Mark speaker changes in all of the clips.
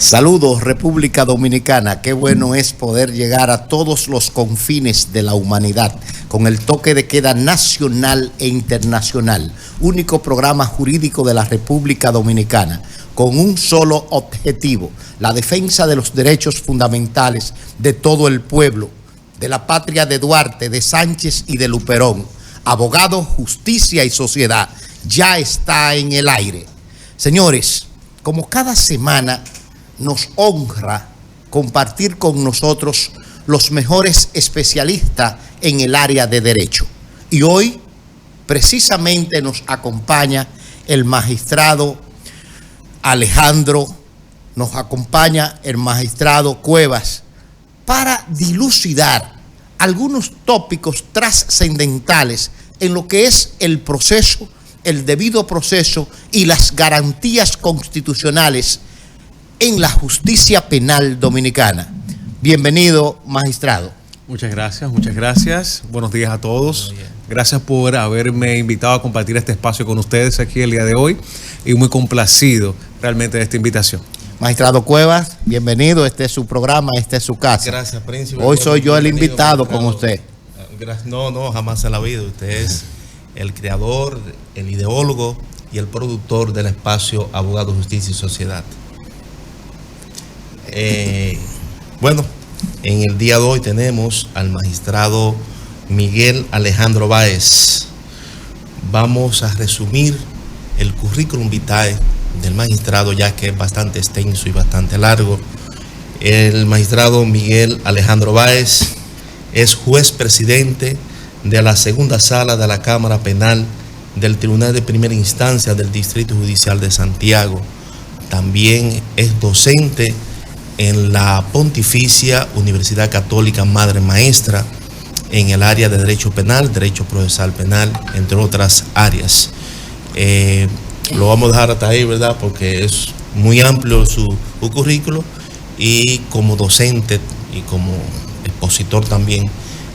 Speaker 1: Saludos, República Dominicana. Qué bueno es poder llegar a todos los confines de la humanidad con el toque de queda nacional e internacional. Único programa jurídico de la República Dominicana con un solo objetivo: la defensa de los derechos fundamentales de todo el pueblo, de la patria de Duarte, de Sánchez y de Luperón. Abogado, justicia y sociedad ya está en el aire. Señores, como cada semana nos honra compartir con nosotros los mejores especialistas en el área de derecho. Y hoy precisamente nos acompaña el magistrado Alejandro, nos acompaña el magistrado Cuevas para dilucidar algunos tópicos trascendentales en lo que es el proceso, el debido proceso y las garantías constitucionales en la justicia penal dominicana. Bienvenido, magistrado.
Speaker 2: Muchas gracias. Buenos días a todos. Gracias por haberme invitado a compartir este espacio con ustedes aquí el día de hoy y muy complacido realmente de esta invitación.
Speaker 1: Magistrado Cuevas, bienvenido. Este es su programa, esta es su casa.
Speaker 3: Gracias, príncipe.
Speaker 1: Hoy soy yo el invitado con usted.
Speaker 3: No, jamás en la vida. Usted es el creador, el ideólogo y el productor del espacio Abogado, Justicia y Sociedad. Bueno, en el día de hoy tenemos al magistrado Miguel Alejandro Báez. Vamos a resumir el currículum vitae del magistrado, ya que es bastante extenso y bastante largo. El magistrado Miguel Alejandro Báez es juez presidente de la segunda sala de la Cámara Penal del Tribunal de Primera Instancia del Distrito Judicial de Santiago. También es docente en la Pontificia Universidad Católica Madre Maestra en el área de Derecho Penal, Derecho Procesal Penal, entre otras áreas. Lo vamos a dejar hasta ahí, ¿verdad? Porque es muy amplio su currículo, y como docente y como expositor también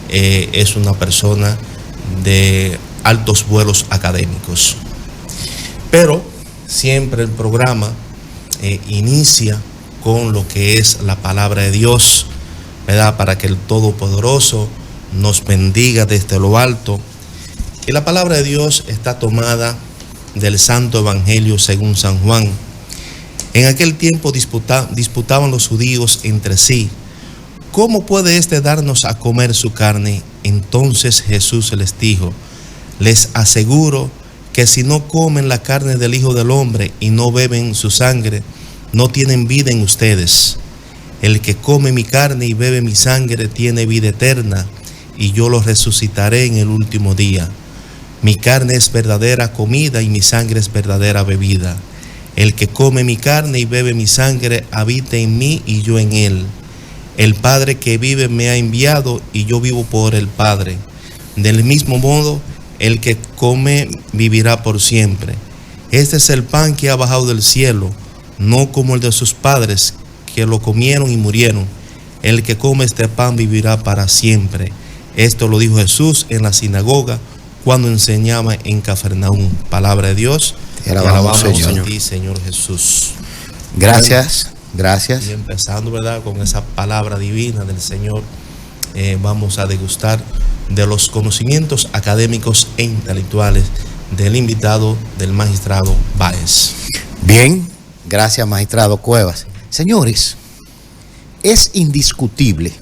Speaker 3: es una persona de altos vuelos académicos. Pero siempre el programa inicia con lo que es la palabra de Dios, ¿verdad? Para que el Todopoderoso nos bendiga desde lo alto. Y la palabra de Dios está tomada del Santo Evangelio según San Juan. En aquel tiempo disputaban los judíos entre sí: ¿cómo puede éste darnos a comer su carne? Entonces Jesús les dijo: les aseguro que si no comen la carne del Hijo del Hombre y no beben su sangre, no tienen vida en ustedes. El que come mi carne y bebe mi sangre tiene vida eterna, y yo lo resucitaré en el último día. Mi carne es verdadera comida y mi sangre es verdadera bebida. El que come mi carne y bebe mi sangre habita en mí y yo en él. El Padre que vive me ha enviado y yo vivo por el Padre. Del mismo modo, el que come vivirá por siempre. Este es el pan que ha bajado del cielo, no como el de sus padres, que lo comieron y murieron. El que come este pan vivirá para siempre. Esto lo dijo Jesús en la sinagoga cuando enseñaba en Cafarnaúm. Palabra de Dios.
Speaker 1: Te alabamos,
Speaker 3: Señor. A ti, Señor Jesús.
Speaker 1: Gracias.
Speaker 3: Y empezando, ¿verdad?, con esa palabra divina del Señor, vamos a degustar de los conocimientos académicos e intelectuales del invitado, del magistrado Báez.
Speaker 1: Bien, gracias, magistrado Cuevas. Señores, es indiscutible,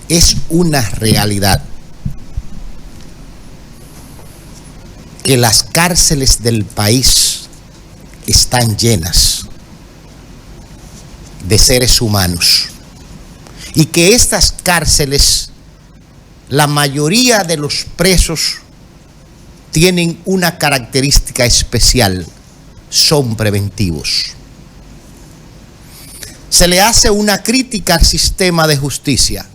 Speaker 1: es una realidad que las cárceles del país están llenas de seres humanos, y que estas cárceles, la mayoría de los presos tienen una característica especial: son preventivos. Se le hace una crítica al sistema de justicia.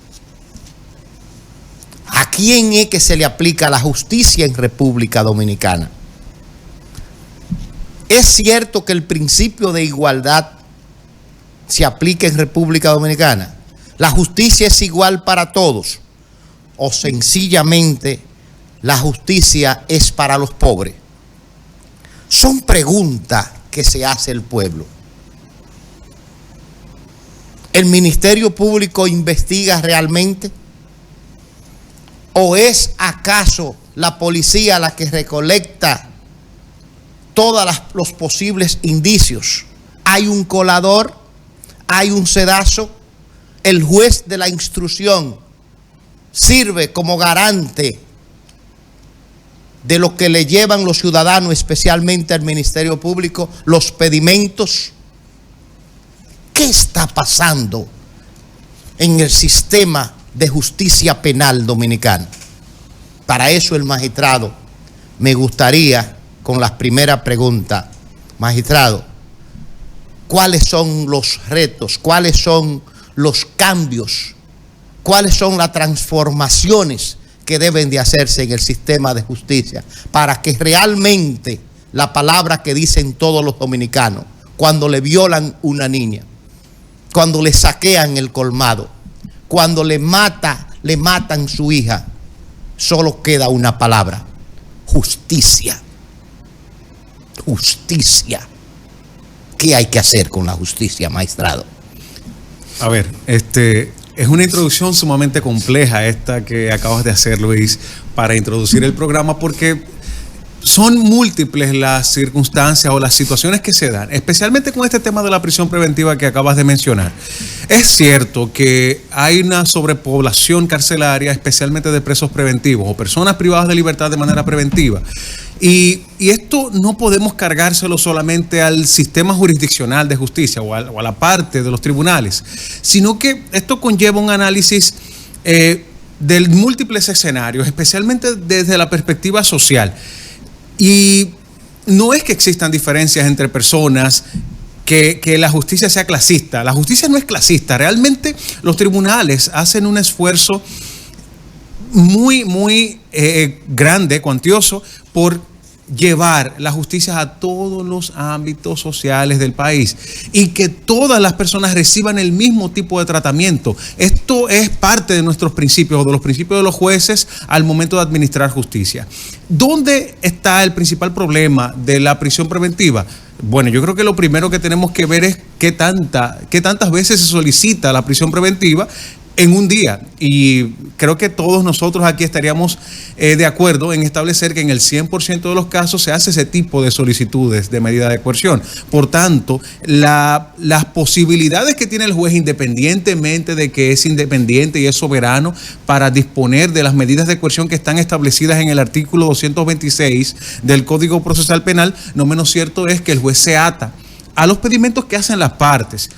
Speaker 1: ¿A quién es que se le aplica la justicia en República Dominicana? ¿Es cierto que el principio de igualdad se aplica en República Dominicana? ¿La justicia es igual para todos? ¿O sencillamente la justicia es para los pobres? Son preguntas que se hace el pueblo. ¿El Ministerio Público investiga realmente? ¿O es acaso la policía la que recolecta todos los posibles indicios? ¿Hay un colador? ¿Hay un sedazo? ¿El juez de la instrucción sirve como garante de lo que le llevan los ciudadanos, especialmente al Ministerio Público, los pedimentos? ¿Qué está pasando en el sistema de justicia penal dominicano? Para eso el magistrado, me gustaría, con las primeras preguntas, magistrado, ¿cuáles son los retos? ¿Cuáles son los cambios? ¿Cuáles son las transformaciones que deben de hacerse en el sistema de justicia para que realmente la palabra que dicen todos los dominicanos cuando le violan una niña, cuando le saquean el colmado, cuando le matan su hija, solo queda una palabra: justicia? Justicia. ¿Qué hay que hacer con la justicia, magistrado?
Speaker 2: A ver, es una introducción sumamente compleja esta que acabas de hacer, Luis, para introducir el programa, porque son múltiples las circunstancias o las situaciones que se dan, especialmente con este tema de la prisión preventiva que acabas de mencionar. Es cierto que hay una sobrepoblación carcelaria, especialmente de presos preventivos o personas privadas de libertad de manera preventiva. Y esto no podemos cargárselo solamente al sistema jurisdiccional de justicia o a la parte de los tribunales, sino que esto conlleva un análisis de múltiples escenarios, especialmente desde la perspectiva social. Y no es que existan diferencias entre personas, que la justicia sea clasista. La justicia no es clasista. Realmente los tribunales hacen un esfuerzo muy grande, cuantioso, por llevar la justicia a todos los ámbitos sociales del país y que todas las personas reciban el mismo tipo de tratamiento. Esto es parte de nuestros principios o de los principios de los jueces al momento de administrar justicia. ¿Dónde está el principal problema de la prisión preventiva? Bueno, yo creo que lo primero que tenemos que ver es qué tantas veces se solicita la prisión preventiva en un día, y creo que todos nosotros aquí estaríamos de acuerdo en establecer que en el 100% de los casos se hace ese tipo de solicitudes de medida de coerción. Por tanto, las posibilidades que tiene el juez, independientemente de que es independiente y es soberano para disponer de las medidas de coerción que están establecidas en el artículo 226 del Código Procesal Penal, no menos cierto es que el juez se ata a los pedimentos que hacen las partes.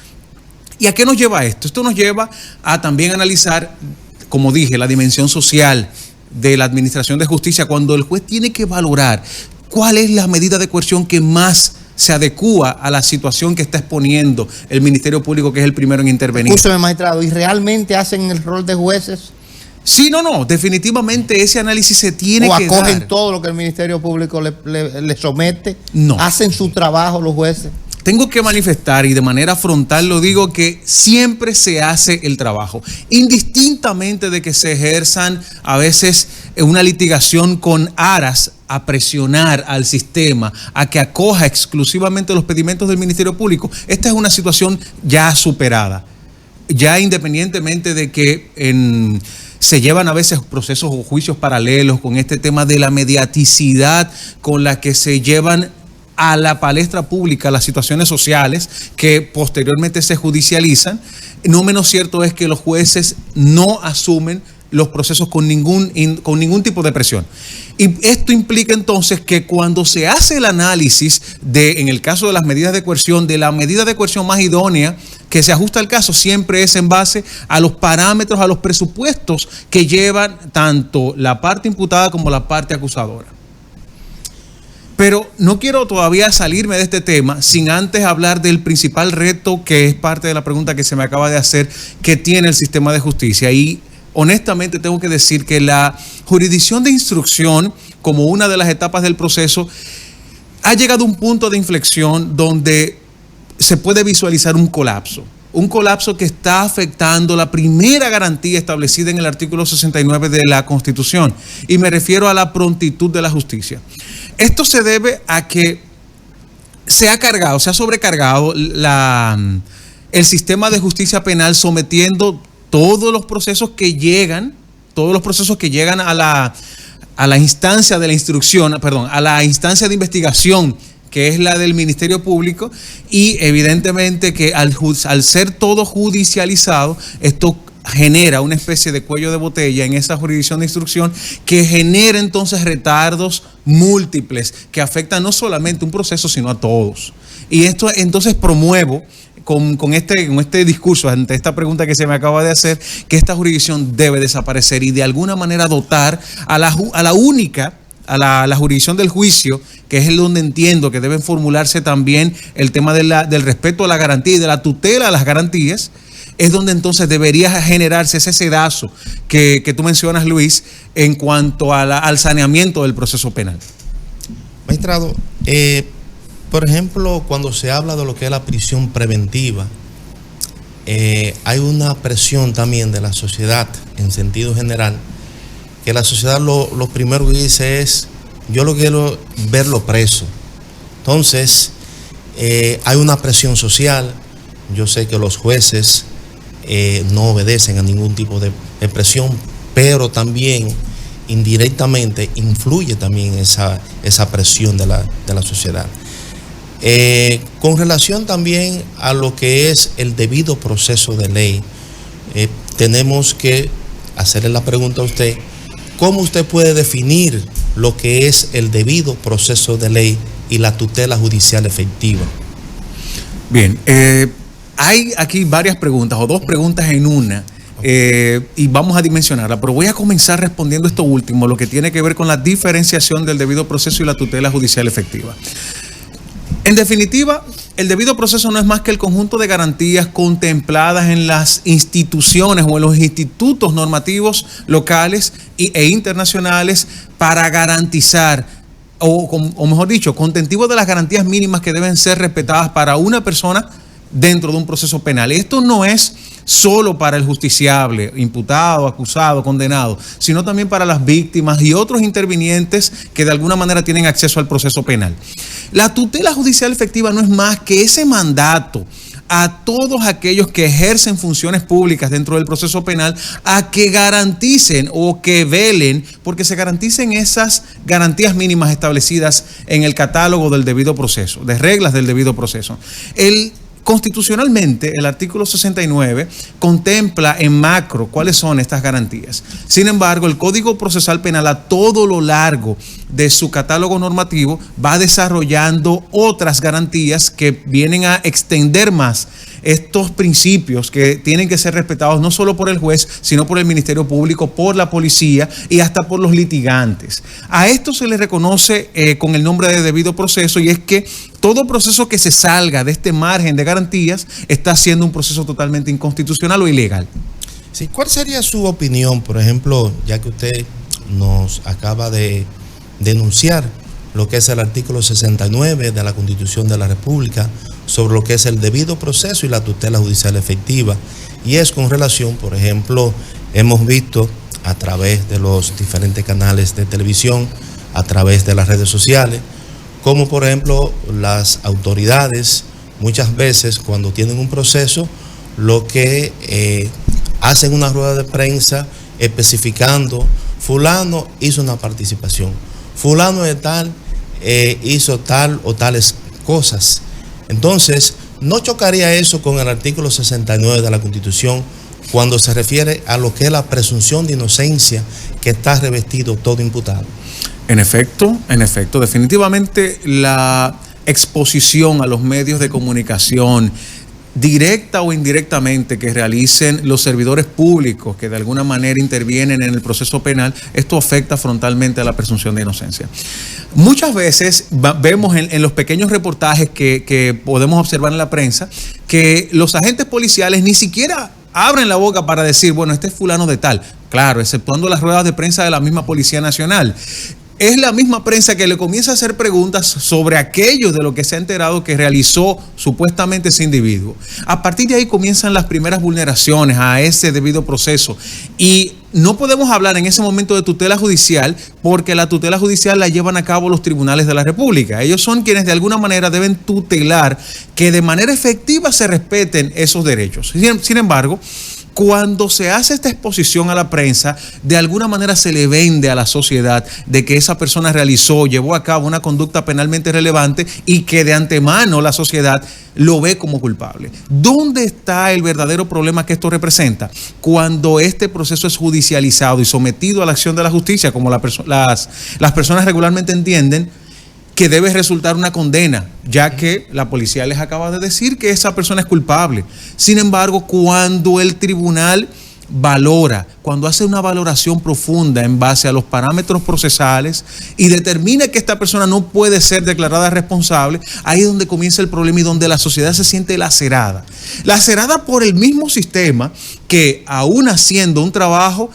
Speaker 2: ¿Y a qué nos lleva esto? Esto nos lleva a también analizar, como dije, la dimensión social de la administración de justicia, cuando el juez tiene que valorar cuál es la medida de coerción que más se adecúa a la situación que está exponiendo el Ministerio Público, que es el primero en intervenir.
Speaker 1: Escúcheme, magistrado, ¿y realmente hacen el rol de jueces?
Speaker 2: Sí, no, definitivamente ese análisis se tiene que dar. ¿O
Speaker 1: acogen todo lo que el Ministerio Público le somete?
Speaker 2: No.
Speaker 1: ¿Hacen su trabajo los jueces?
Speaker 2: Tengo que manifestar, y de manera frontal lo digo, que siempre se hace el trabajo, indistintamente de que se ejerzan a veces una litigación con aras a presionar al sistema a que acoja exclusivamente los pedimentos del Ministerio Público. Esta es una situación ya superada, ya independientemente de que se llevan a veces procesos o juicios paralelos con este tema de la mediaticidad con la que se llevan a la palestra pública las situaciones sociales que posteriormente se judicializan. No menos cierto es que los jueces no asumen los procesos con ningún tipo de presión. Y esto implica entonces que cuando se hace el análisis en el caso de las medidas de coerción, de la medida de coerción más idónea que se ajusta al caso, siempre es en base a los parámetros, a los presupuestos que llevan tanto la parte imputada como la parte acusadora. Pero no quiero todavía salirme de este tema sin antes hablar del principal reto, que es parte de la pregunta que se me acaba de hacer, que tiene el sistema de justicia. Y honestamente tengo que decir que la jurisdicción de instrucción, como una de las etapas del proceso, ha llegado a un punto de inflexión donde se puede visualizar un colapso. Un colapso que está afectando la primera garantía establecida en el artículo 69 de la Constitución. Y me refiero a la prontitud de la justicia. Esto se debe a que se ha sobrecargado el sistema de justicia penal sometiendo todos los procesos que llegan a la instancia de la instrucción, perdón, a la instancia de investigación, que es la del Ministerio Público, y evidentemente que al ser todo judicializado, esto genera una especie de cuello de botella en esa jurisdicción de instrucción que genera entonces retardos múltiples que afectan no solamente un proceso, sino a todos. Y esto entonces promuevo con este discurso, ante esta pregunta que se me acaba de hacer, que esta jurisdicción debe desaparecer y de alguna manera dotar a la jurisdicción del juicio, que es el donde entiendo que deben formularse también el tema del respeto a la garantía y de la tutela a las garantías, es donde entonces debería generarse ese sedazo que tú mencionas, Luis, en cuanto al saneamiento del proceso penal.
Speaker 3: Magistrado, por ejemplo, cuando se habla de lo que es la prisión preventiva, hay una presión también de la sociedad en sentido general, que la sociedad lo primero que dice es, yo lo quiero verlo preso. Entonces, hay una presión social. Yo sé que los jueces no obedecen a ningún tipo de presión, pero también indirectamente influye también esa presión de la sociedad. Con relación también a lo que es el debido proceso de ley, tenemos que hacerle la pregunta a usted, ¿cómo usted puede definir lo que es el debido proceso de ley y la tutela judicial efectiva?
Speaker 2: Bien, hay aquí varias preguntas o dos preguntas en una. Y vamos a dimensionarla, pero voy a comenzar respondiendo esto último, lo que tiene que ver con la diferenciación del debido proceso y la tutela judicial efectiva. En definitiva, el debido proceso no es más que el conjunto de garantías contempladas en las instituciones o en los institutos normativos locales e internacionales para garantizar, o mejor dicho, contentivo de las garantías mínimas que deben ser respetadas para una persona dentro de un proceso penal. Esto no es solo para el justiciable, imputado, acusado, condenado, sino también para las víctimas y otros intervinientes que de alguna manera tienen acceso al proceso penal. La tutela judicial efectiva no es más que ese mandato a todos aquellos que ejercen funciones públicas dentro del proceso penal a que garanticen o que velen porque se garanticen esas garantías mínimas establecidas en el catálogo del debido proceso, de reglas del debido proceso. Constitucionalmente, el artículo 69 contempla en macro cuáles son estas garantías. Sin embargo, el Código Procesal Penal a todo lo largo de su catálogo normativo va desarrollando otras garantías que vienen a extender más estos principios que tienen que ser respetados no solo por el juez, sino por el Ministerio Público, por la policía y hasta por los litigantes. A esto se le reconoce con el nombre de debido proceso, y es que todo proceso que se salga de este margen de garantías está siendo un proceso totalmente inconstitucional o ilegal.
Speaker 3: Sí, ¿cuál sería su opinión, por ejemplo, ya que usted nos acaba de denunciar lo que es el artículo 69 de la Constitución de la República sobre lo que es el debido proceso y la tutela judicial efectiva? Y es con relación, por ejemplo, hemos visto a través de los diferentes canales de televisión, a través de las redes sociales, como por ejemplo las autoridades muchas veces cuando tienen un proceso, lo que hacen una rueda de prensa especificando, fulano hizo una participación, fulano de tal hizo tal o tales cosas. Entonces, ¿no chocaría eso con el artículo 69 de la Constitución cuando se refiere a lo que es la presunción de inocencia que está revestido todo imputado?
Speaker 2: En efecto, definitivamente la exposición a los medios de comunicación, directa o indirectamente, que realicen los servidores públicos que de alguna manera intervienen en el proceso penal, esto afecta frontalmente a la presunción de inocencia. Muchas veces vemos en los pequeños reportajes que podemos observar en la prensa que los agentes policiales ni siquiera abren la boca para decir, bueno, este es fulano de tal. Claro, exceptuando las ruedas de prensa de la misma Policía Nacional. es la misma prensa que le comienza a hacer preguntas sobre aquello de lo que se ha enterado que realizó supuestamente ese individuo. A partir de ahí comienzan las primeras vulneraciones a ese debido proceso. Y no podemos hablar en ese momento de tutela judicial porque la tutela judicial la llevan a cabo los tribunales de la República. Ellos son quienes de alguna manera deben tutelar que de manera efectiva se respeten esos derechos. Sin embargo, cuando se hace esta exposición a la prensa, de alguna manera se le vende a la sociedad de que esa persona llevó a cabo una conducta penalmente relevante y que de antemano la sociedad lo ve como culpable. ¿Dónde está el verdadero problema que esto representa? Cuando este proceso es judicializado y sometido a la acción de la justicia, como las personas regularmente entienden, que debe resultar una condena, ya que la policía les acaba de decir que esa persona es culpable. Sin embargo, cuando el tribunal valora, cuando hace una valoración profunda en base a los parámetros procesales y determina que esta persona no puede ser declarada responsable, ahí es donde comienza el problema y donde la sociedad se siente lacerada. Lacerada por el mismo sistema que, aún haciendo un trabajo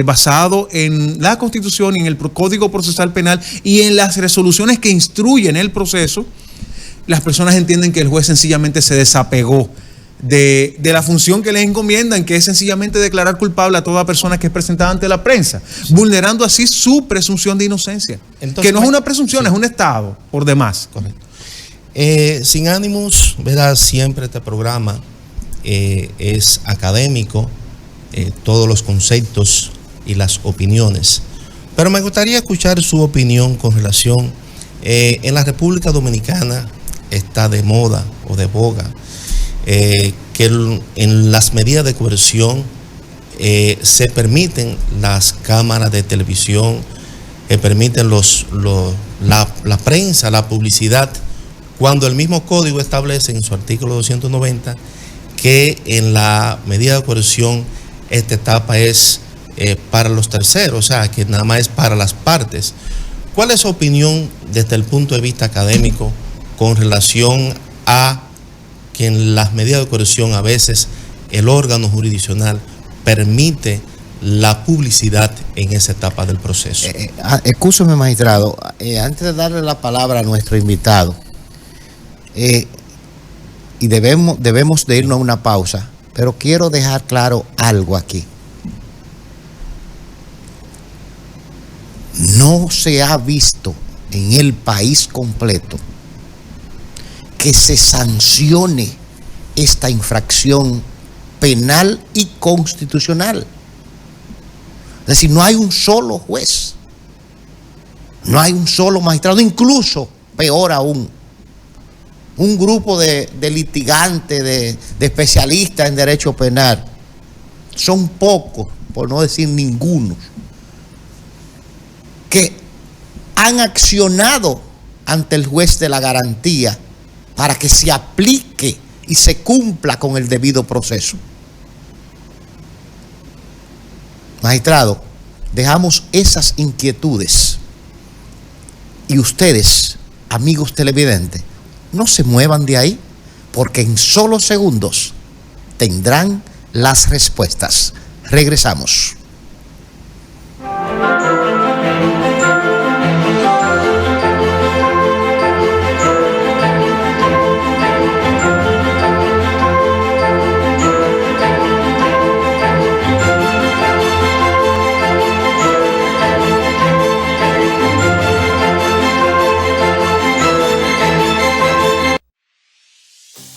Speaker 2: basado en la Constitución y en el Código Procesal Penal y en las resoluciones que instruyen el proceso, las personas entienden que el juez sencillamente se desapegó de la función que les encomiendan, que es sencillamente declarar culpable a toda persona que es presentada ante la prensa, vulnerando así su presunción de inocencia. Entonces, que no es una presunción, sí, es un estado por demás.
Speaker 3: Correcto. Sin ánimos, ¿verdad? Siempre este programa es académico, todos los conceptos y las opiniones. Pero me gustaría escuchar su opinión con relación, en la República Dominicana está de moda o de boga, que en las medidas de coerción se permiten las cámaras de televisión, permiten la prensa, la publicidad, cuando el mismo código establece en su artículo 290 que en la medida de coerción esta etapa es para los terceros, o sea, que nada más es para las partes. ¿Cuál es su opinión desde el punto de vista académico con relación a que en las medidas de coerción a veces el órgano jurisdiccional permite la publicidad en esa etapa del proceso?
Speaker 1: Excúseme, magistrado, antes de darle la palabra a nuestro invitado, y debemos de irnos a una pausa, pero quiero dejar claro algo aquí. No se ha visto en el país completo que se sancione esta infracción penal y constitucional. Es decir, no hay un solo juez, no hay un solo magistrado, incluso, peor aún, un grupo de litigantes, de especialistas en derecho penal. Son pocos, por no decir ninguno, que han accionado ante el juez de la garantía para que se aplique y se cumpla con el debido proceso. Magistrado, dejamos esas inquietudes y ustedes, amigos televidentes, no se muevan de ahí, porque en solo segundos tendrán las respuestas. Regresamos.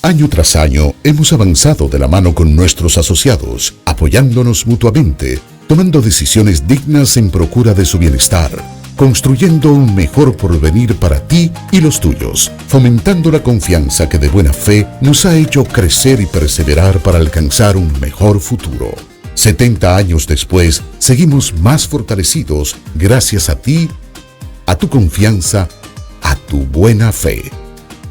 Speaker 4: Año tras año hemos avanzado de la mano con nuestros asociados, apoyándonos mutuamente, tomando decisiones dignas en procura de su bienestar, construyendo un mejor porvenir para ti y los tuyos, fomentando la confianza que de buena fe nos ha hecho crecer y perseverar para alcanzar un mejor futuro. 70 años después, seguimos más fortalecidos gracias a ti, a tu confianza, a tu buena fe.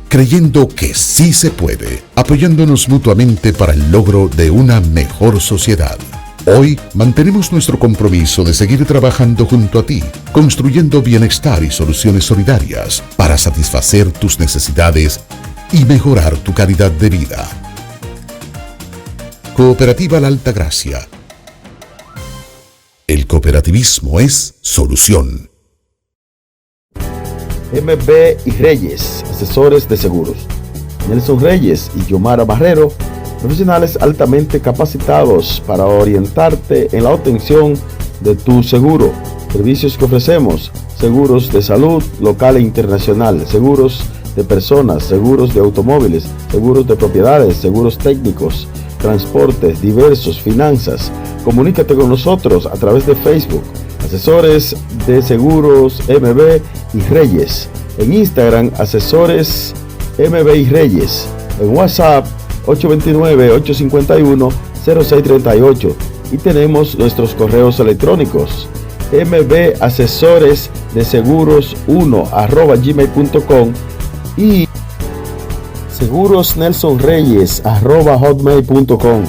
Speaker 4: Creyendo que sí se puede, apoyándonos mutuamente para el logro de una mejor sociedad. Hoy mantenemos nuestro compromiso de seguir trabajando junto a ti, construyendo bienestar y soluciones solidarias para satisfacer tus necesidades y mejorar tu calidad de vida. Cooperativa La Altagracia. El cooperativismo es solución.
Speaker 5: MB y Reyes, asesores de seguros. Nelson Reyes y Yomara Barrero, profesionales altamente capacitados para orientarte en la obtención de tu seguro. Servicios que ofrecemos: seguros de salud local e internacional, seguros de personas, seguros de automóviles, seguros de propiedades, seguros técnicos, transportes diversos, finanzas. Comunícate con nosotros a través de Facebook, Asesores de Seguros MB y Reyes. En Instagram, Asesores MB y Reyes. En WhatsApp, 829-851-0638. Y tenemos nuestros correos electrónicos: mbasesoresdeseguros1@gmail.com y segurosnelsonreyes@hotmail.com.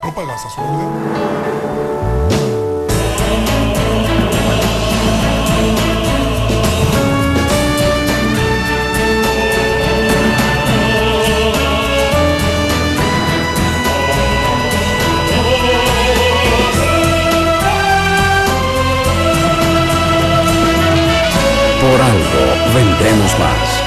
Speaker 6: ¿No pagas a su orden?
Speaker 7: Por algo vendremos más.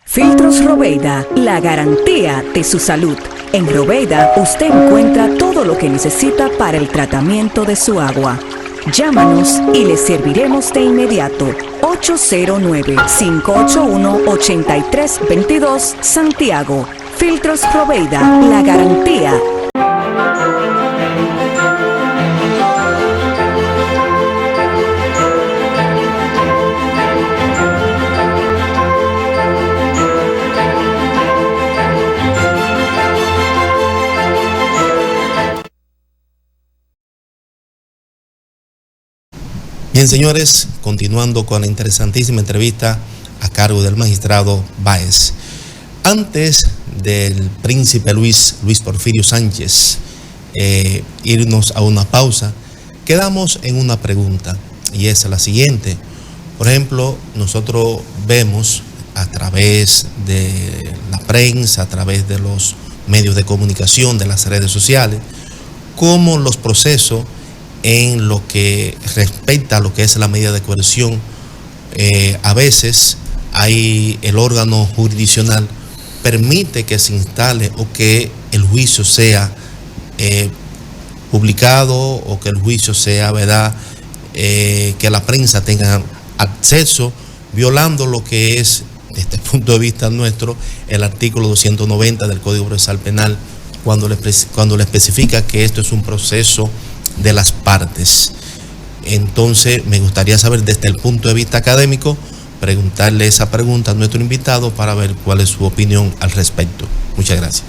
Speaker 8: Filtros Robeida, la garantía de su salud. En Robeida usted encuentra todo lo que necesita para el tratamiento de su agua. Llámanos y le serviremos de inmediato. 809-581-8322 Santiago. Filtros Robeida, la garantía.
Speaker 3: Bien, señores, continuando con la interesantísima entrevista a cargo del magistrado Báez. Antes del príncipe Luis Porfirio Sánchez irnos a una pausa, quedamos en una pregunta, y es la siguiente. Por ejemplo, nosotros vemos a través de la prensa, a través de los medios de comunicación, de las redes sociales, cómo los procesos en lo que respecta a lo que es la medida de coerción, a veces hay el órgano jurisdiccional permite que se instale o que el juicio sea publicado, o que el juicio sea, ¿verdad?, que la prensa tenga acceso, violando lo que es, desde el punto de vista nuestro, el artículo 290 del Código Procesal Penal, cuando le especifica que esto es un proceso de las partes. Entonces, me gustaría saber, desde el punto de vista académico, preguntarle esa pregunta a nuestro invitado para ver cuál es su opinión al respecto. Muchas gracias.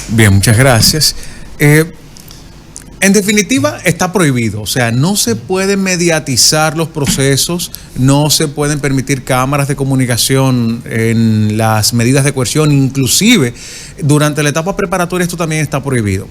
Speaker 2: Bien, muchas gracias. En definitiva, está prohibido. O sea, no se pueden mediatizar los procesos, no se pueden permitir cámaras de comunicación en las medidas de coerción, inclusive durante la etapa preparatoria esto también está prohibido.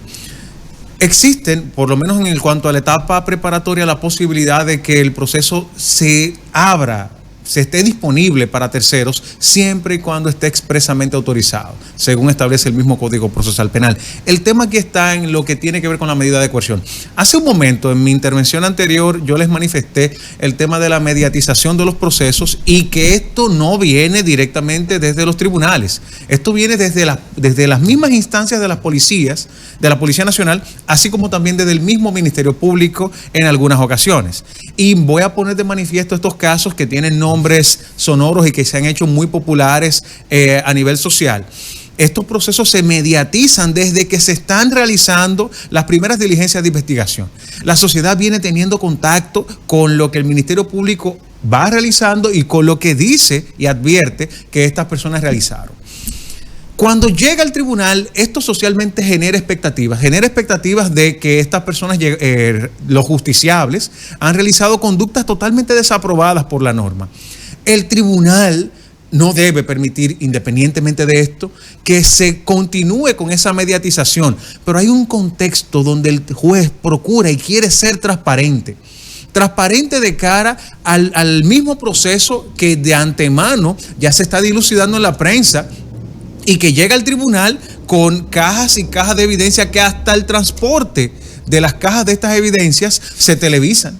Speaker 2: Existen, por lo menos en cuanto a la etapa preparatoria, la posibilidad de que el proceso se abra, se esté disponible para terceros, siempre y cuando esté expresamente autorizado, según establece el mismo Código Procesal Penal. El tema aquí está en lo que tiene que ver con la medida de coerción. Hace un momento, en mi intervención anterior, yo les manifesté el tema de la mediatización de los procesos y que esto no viene directamente desde los tribunales. Esto viene desde las mismas instancias de las policías, de la Policía Nacional, así como también desde el mismo Ministerio Público en algunas ocasiones. Y voy a poner de manifiesto estos casos que tienen nombres sonoros y que se han hecho muy populares a nivel social. Estos procesos se mediatizan desde que se están realizando las primeras diligencias de investigación. La sociedad viene teniendo contacto con lo que el Ministerio Público va realizando y con lo que dice y advierte que estas personas realizaron. Cuando llega al tribunal, esto socialmente genera expectativas de que estas personas, los justiciables, han realizado conductas totalmente desaprobadas por la norma. El tribunal no debe permitir, independientemente de esto, que se continúe con esa mediatización, pero hay un contexto donde el juez procura y quiere ser transparente de cara al mismo proceso que de antemano ya se está dilucidando en la prensa, y que llega al tribunal con cajas y cajas de evidencia que hasta el transporte de las cajas de estas evidencias se televisan.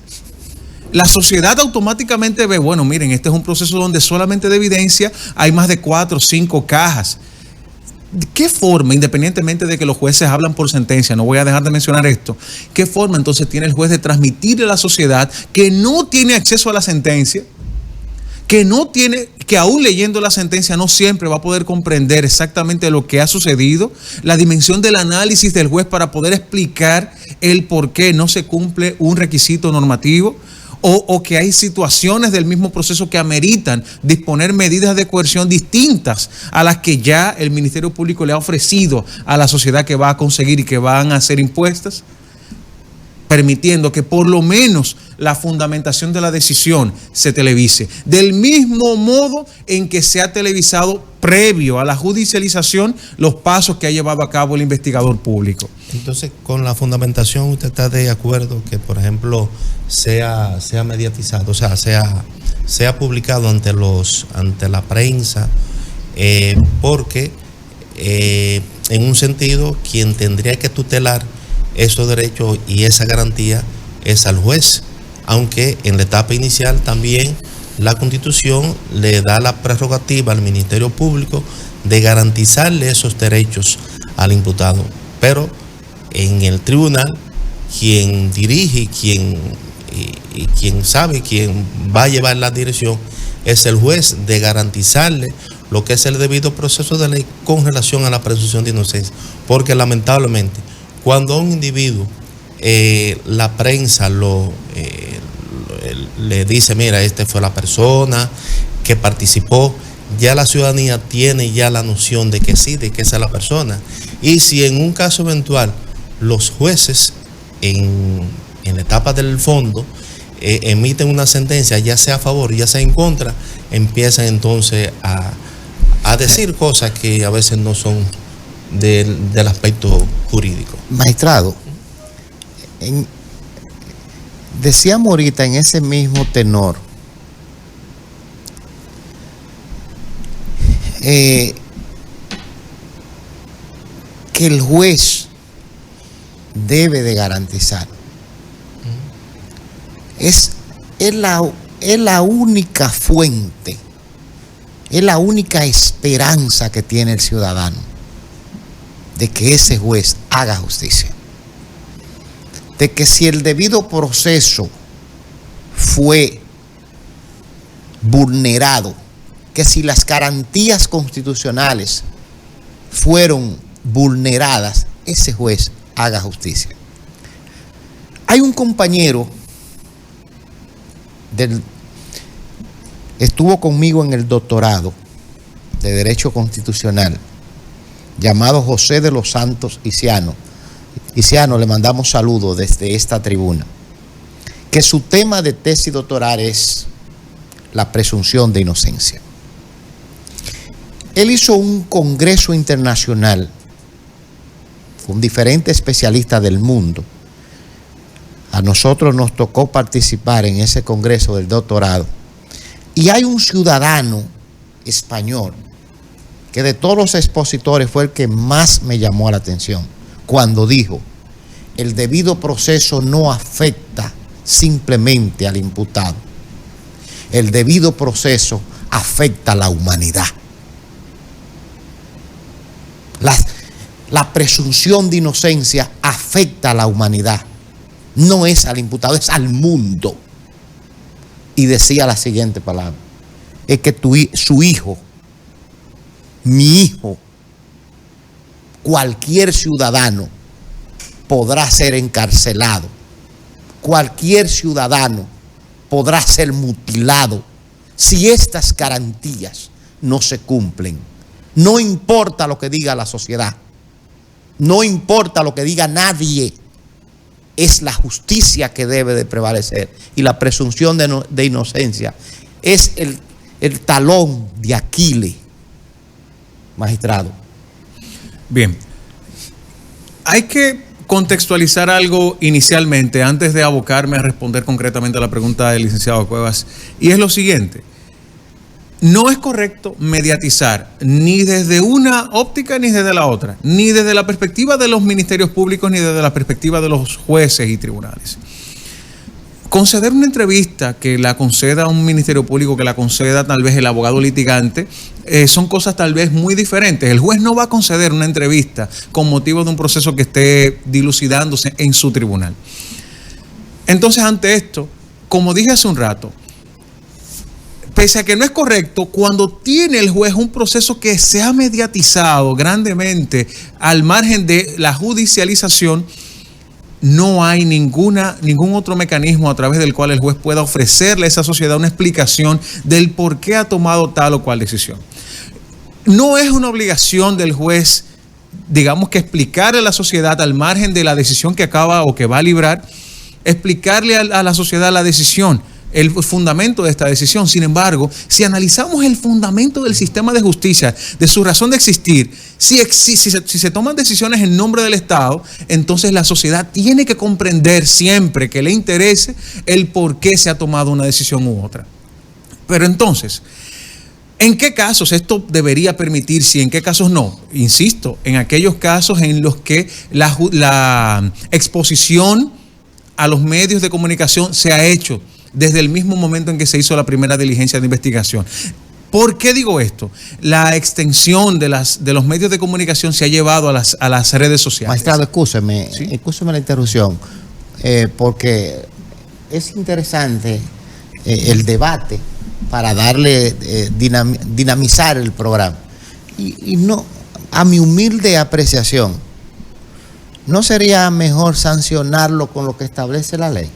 Speaker 2: la sociedad automáticamente ve, bueno, miren, este es un proceso donde solamente de evidencia hay más de 4 o 5 cajas. ¿De qué forma, independientemente de que los jueces hablan por sentencia, no voy a dejar de mencionar esto, qué forma entonces tiene el juez de transmitirle a la sociedad que no tiene acceso a la sentencia, que aún leyendo la sentencia no siempre va a poder comprender exactamente lo que ha sucedido, la dimensión del análisis del juez para poder explicar el por qué no se cumple un requisito normativo? O que hay situaciones del mismo proceso que ameritan disponer medidas de coerción distintas a las que ya el Ministerio Público le ha ofrecido a la sociedad que va a conseguir y que van a ser impuestas, permitiendo que por lo menos la fundamentación de la decisión se televise. Del mismo modo en que se ha televisado previo a la judicialización los pasos que ha llevado a cabo el investigador público.
Speaker 3: Entonces, con la fundamentación, ¿usted está de acuerdo que, por ejemplo, sea mediatizado, o sea, sea publicado ante la prensa? Porque, en un sentido, quien tendría que tutelar esos derechos y esa garantía es al juez, aunque en la etapa inicial también la Constitución le da la prerrogativa al Ministerio Público de garantizarle esos derechos al imputado, pero en el tribunal quien dirige y quien sabe, quien va a llevar la dirección es el juez, de garantizarle lo que es el debido proceso de ley con relación a la presunción de inocencia, porque lamentablemente cuando a un individuo la prensa le dice, mira, esta fue la persona que participó, ya la ciudadanía tiene ya la noción de que sí, de que esa es la persona. Y si en un caso eventual los jueces en la etapa del fondo emiten una sentencia, ya sea a favor, ya sea en contra, empiezan entonces a decir cosas que a veces no son del aspecto jurídico.
Speaker 1: Magistrado, decíamos ahorita en ese mismo tenor, que el juez debe de garantizar. Es la única fuente, es la única esperanza que tiene el ciudadano de que ese juez haga justicia. De que si el debido proceso fue vulnerado, que si las garantías constitucionales fueron vulneradas, ese juez haga justicia. Hay un compañero estuvo conmigo en el doctorado de Derecho Constitucional, llamado José de los Santos Iciano. Iciano, le mandamos saludos desde esta tribuna, que su tema de tesis doctoral es la presunción de inocencia. Él hizo un congreso internacional con diferentes especialistas del mundo. A nosotros nos tocó participar en ese congreso del doctorado. Y hay un ciudadano español que de todos los expositores fue el que más me llamó la atención cuando dijo: el debido proceso no afecta simplemente al imputado, el debido proceso afecta a la humanidad. La presunción de inocencia afecta a la humanidad, no es al imputado, es al mundo. Y decía la siguiente palabra: es que su hijo, mi hijo, cualquier ciudadano podrá ser encarcelado, cualquier ciudadano podrá ser mutilado si estas garantías no se cumplen. No importa lo que diga la sociedad, no importa lo que diga nadie, es la justicia que debe de prevalecer, y la presunción de inocencia es el talón de Aquiles, magistrado.
Speaker 2: Bien, hay que contextualizar algo inicialmente antes de abocarme a responder concretamente a la pregunta del licenciado Cuevas, y es lo siguiente: no es correcto mediatizar ni desde una óptica ni desde la otra, ni desde la perspectiva de los ministerios públicos ni desde la perspectiva de los jueces y tribunales. Conceder una entrevista, que la conceda un ministerio público, que la conceda tal vez el abogado litigante, son cosas tal vez muy diferentes. El juez no va a conceder una entrevista con motivo de un proceso que esté dilucidándose en su tribunal. Entonces, ante esto, como dije hace un rato, pese a que no es correcto, cuando tiene el juez un proceso que se ha mediatizado grandemente al margen de la judicialización, no hay ningún otro mecanismo a través del cual el juez pueda ofrecerle a esa sociedad una explicación del por qué ha tomado tal o cual decisión. No es una obligación del juez, digamos, que explicarle a la sociedad al margen de la decisión que acaba o que va a librar, explicarle a la sociedad la decisión, el fundamento de esta decisión. Sin embargo, si analizamos el fundamento del sistema de justicia, de su razón de existir, si se toman decisiones en nombre del Estado, entonces la sociedad tiene que comprender siempre que le interese el por qué se ha tomado una decisión u otra. Pero entonces, ¿en qué casos esto debería permitirse y en qué casos no? Insisto, en aquellos casos en los que la exposición a los medios de comunicación se ha hecho desde el mismo momento en que se hizo la primera diligencia de investigación. ¿Por qué digo esto? La extensión de los medios de comunicación se ha llevado a las redes sociales.
Speaker 1: Magistrado, excúseme,
Speaker 2: ¿Sí?
Speaker 1: Excúseme la interrupción, porque es interesante el debate para darle, dinamizar el programa. Y no, a mi humilde apreciación, ¿no sería mejor sancionarlo con lo que establece la ley?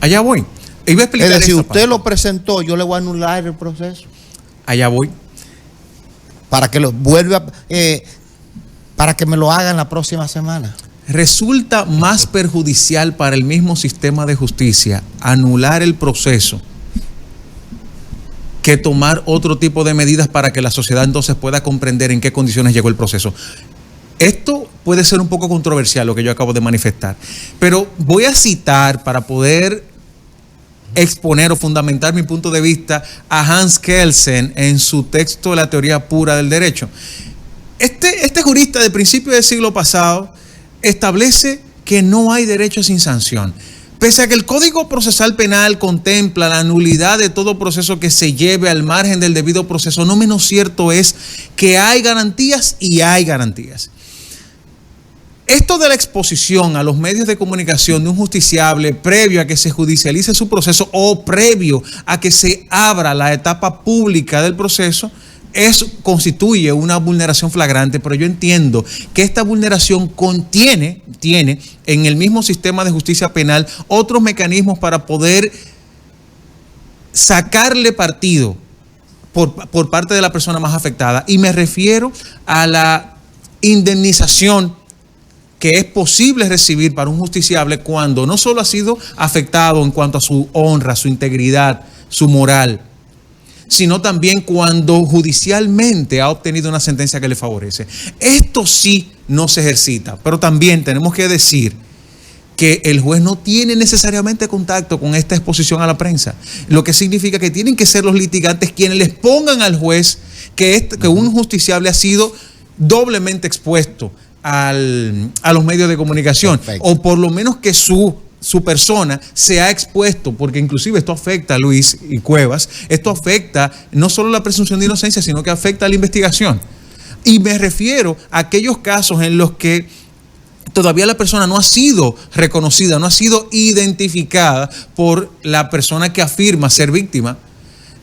Speaker 2: Allá voy. Iba a explicar.
Speaker 1: Es decir, usted lo presentó, yo le voy a anular el proceso.
Speaker 2: Allá voy.
Speaker 1: Para que lo vuelva, para que me lo hagan la próxima semana.
Speaker 2: Resulta más perjudicial para el mismo sistema de justicia anular el proceso que tomar otro tipo de medidas para que la sociedad entonces pueda comprender en qué condiciones llegó el proceso. Esto puede ser un poco controversial, lo que yo acabo de manifestar, pero voy a citar para poder exponer o fundamentar mi punto de vista a Hans Kelsen en su texto La teoría pura del derecho. Este jurista de principios del siglo pasado establece que no hay derecho sin sanción. Pese a que el Código Procesal Penal contempla la nulidad de todo proceso que se lleve al margen del debido proceso, no menos cierto es que hay garantías y hay garantías. Esto de la exposición a los medios de comunicación de un justiciable previo a que se judicialice su proceso o previo a que se abra la etapa pública del proceso constituye una vulneración flagrante, pero yo entiendo que esta vulneración tiene en el mismo sistema de justicia penal otros mecanismos para poder sacarle partido por parte de la persona más afectada, y me refiero a la indemnización que es posible recibir para un justiciable cuando no solo ha sido afectado en cuanto a su honra, su integridad, su moral, sino también cuando judicialmente ha obtenido una sentencia que le favorece. Esto sí no se ejercita, pero también tenemos que decir que el juez no tiene necesariamente contacto con esta exposición a la prensa, lo que significa que tienen que ser los litigantes quienes les pongan al juez que un justiciable ha sido doblemente expuesto a los medios de comunicación. Perfecto. O por lo menos que su persona se ha expuesto, porque inclusive esto afecta a Luis y Cuevas, esto afecta no solo la presunción de inocencia, sino que afecta a la investigación. Y me refiero a aquellos casos en los que todavía la persona no ha sido reconocida, no ha sido identificada por la persona que afirma ser víctima.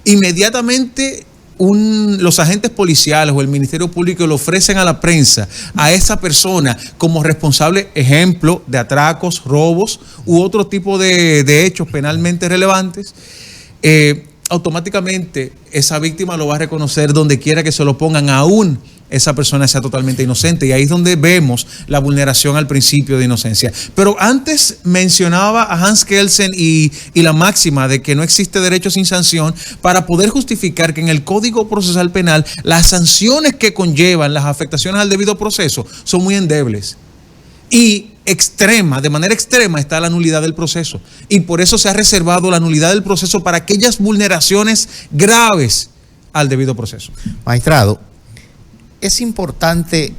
Speaker 2: Inmediatamente los agentes policiales o el Ministerio Público le ofrecen a la prensa a esa persona como responsable, ejemplo, de atracos, robos u otro tipo de hechos penalmente relevantes, automáticamente esa víctima lo va a reconocer donde quiera que se lo pongan, aún esa persona sea totalmente inocente, y ahí es donde vemos la vulneración al principio de inocencia. Pero antes mencionaba a Hans Kelsen y la máxima de que no existe derecho sin sanción, para poder justificar que en el Código Procesal Penal las sanciones que conllevan las afectaciones al debido proceso son muy endebles. Y de manera extrema está la nulidad del proceso, y por eso se ha reservado la nulidad del proceso para aquellas vulneraciones graves al debido proceso.
Speaker 1: Magistrado, es importante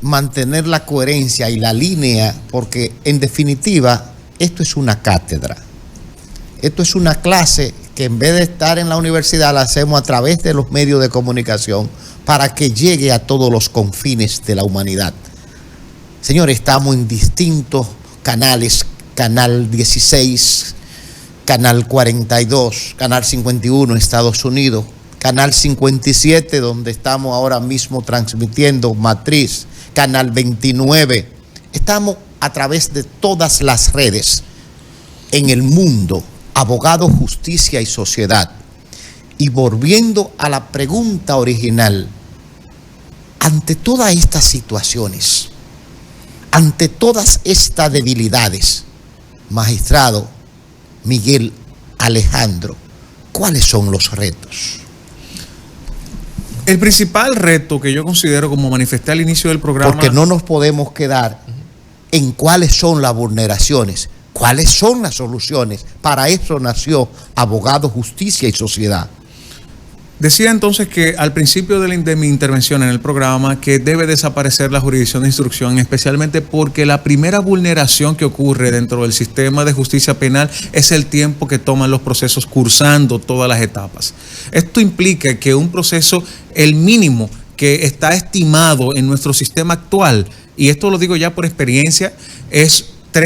Speaker 1: mantener la coherencia y la línea, porque en definitiva esto es una cátedra. Esto es una clase que en vez de estar en la universidad la hacemos a través de los medios de comunicación para que llegue a todos los confines de la humanidad. Señores, estamos en distintos canales, Canal 16, Canal 42, Canal 51 Estados Unidos, Canal 57 donde estamos ahora mismo transmitiendo Matriz, Canal 29. Estamos a través de todas las redes en el mundo, abogado, justicia y sociedad. Y volviendo a la pregunta original, ante todas estas situaciones, ante todas estas debilidades, magistrado Miguel Alejandro, ¿cuáles son los retos?
Speaker 2: El principal reto que yo considero, como manifesté al inicio del programa...
Speaker 1: Porque no nos podemos quedar en cuáles son las vulneraciones, cuáles son las soluciones. Para eso nació Abogado, Justicia y Sociedad.
Speaker 2: Decía entonces que al principio de mi intervención en el programa que debe desaparecer la jurisdicción de instrucción, especialmente porque la primera vulneración que ocurre dentro del sistema de justicia penal es el tiempo que toman los procesos cursando todas las etapas. Esto implica que un proceso, el mínimo que está estimado en nuestro sistema actual, y esto lo digo ya por experiencia,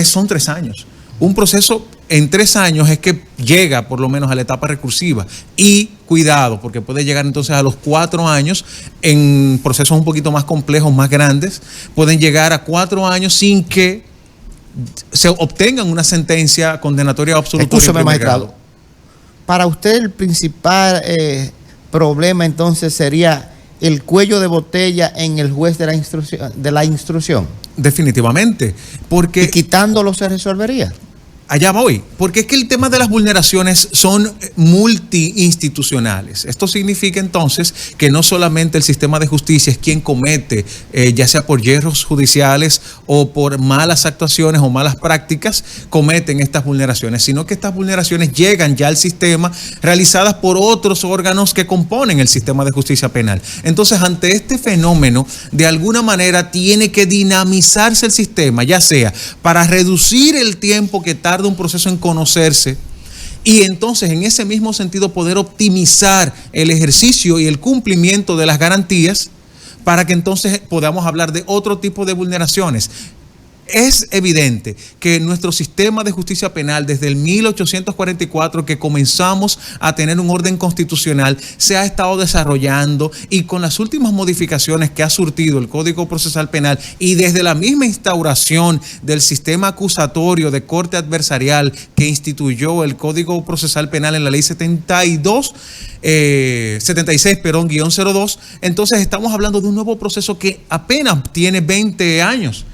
Speaker 2: son 3 años. Un proceso en 3 años es que llega por lo menos a la etapa recursiva. Y cuidado, porque puede llegar entonces a los 4 años en procesos un poquito más complejos, más grandes. Pueden llegar a 4 años sin que se obtengan una sentencia condenatoria absoluta.
Speaker 1: Escúchame, magistrado. Para usted el principal problema entonces sería el cuello de botella en el juez de la instrucción.
Speaker 2: Definitivamente. Porque,
Speaker 1: ¿y quitándolo se resolvería?
Speaker 2: Allá voy, porque es que el tema de las vulneraciones son multiinstitucionales. Esto significa entonces que no solamente el sistema de justicia es quien comete, ya sea por hierros judiciales o por malas actuaciones o malas prácticas, cometen estas vulneraciones, sino que estas vulneraciones llegan ya al sistema realizadas por otros órganos que componen el sistema de justicia penal. Entonces, ante este fenómeno, de alguna manera tiene que dinamizarse el sistema, ya sea para reducir el tiempo que tarda un proceso en conocerse y entonces en ese mismo sentido poder optimizar el ejercicio y el cumplimiento de las garantías para que entonces podamos hablar de otro tipo de vulneraciones. Es evidente que nuestro sistema de justicia penal, desde el 1844 que comenzamos a tener un orden constitucional, se ha estado desarrollando y con las últimas modificaciones que ha surtido el Código Procesal Penal y desde la misma instauración del sistema acusatorio de corte adversarial que instituyó el Código Procesal Penal en la Ley 76-02, entonces estamos hablando de un nuevo proceso que apenas tiene 20 años.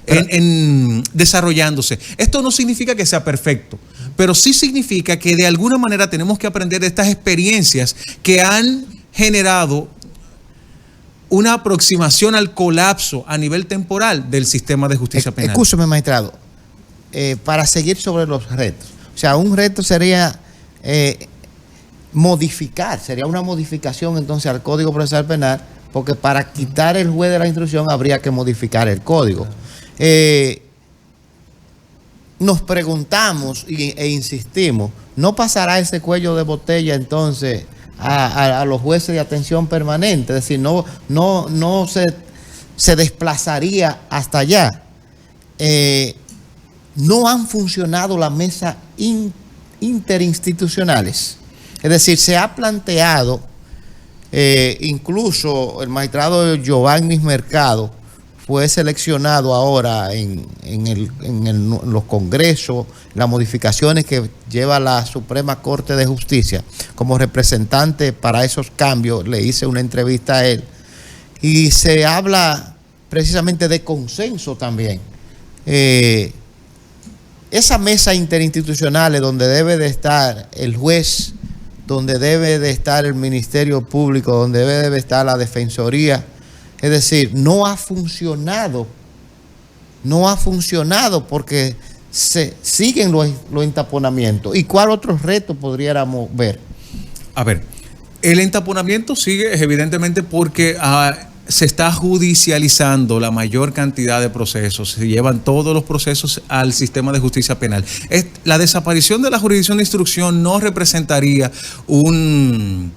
Speaker 2: En desarrollándose. Esto no significa que sea perfecto, pero sí significa que de alguna manera tenemos que aprender de estas experiencias que han generado una aproximación al colapso a nivel temporal del sistema de justicia penal.
Speaker 1: Escúchame, magistrado, para seguir sobre los retos. O sea, un reto sería sería una modificación entonces al Código Procesal Penal, porque para quitar el juez de la instrucción habría que modificar el código. Nos preguntamos e insistimos, ¿no pasará ese cuello de botella entonces a los jueces de atención permanente? Es decir, no se desplazaría hasta allá. No han funcionado las mesas interinstitucionales. Es decir, se ha planteado, incluso el magistrado Giovanni Mercado fue seleccionado ahora en los congresos, las modificaciones que lleva la Suprema Corte de Justicia como representante para esos cambios. Le hice una entrevista a él y se habla precisamente de consenso también. Esa mesa interinstitucional donde debe de estar el juez, donde debe de estar el Ministerio Público, donde debe de estar la Defensoría. Es decir, no ha funcionado porque se siguen los entaponamientos. ¿Y cuál otro reto podríamos ver?
Speaker 2: A ver, el entaponamiento sigue evidentemente porque se está judicializando la mayor cantidad de procesos, se llevan todos los procesos al sistema de justicia penal. La desaparición de la jurisdicción de instrucción no representaría un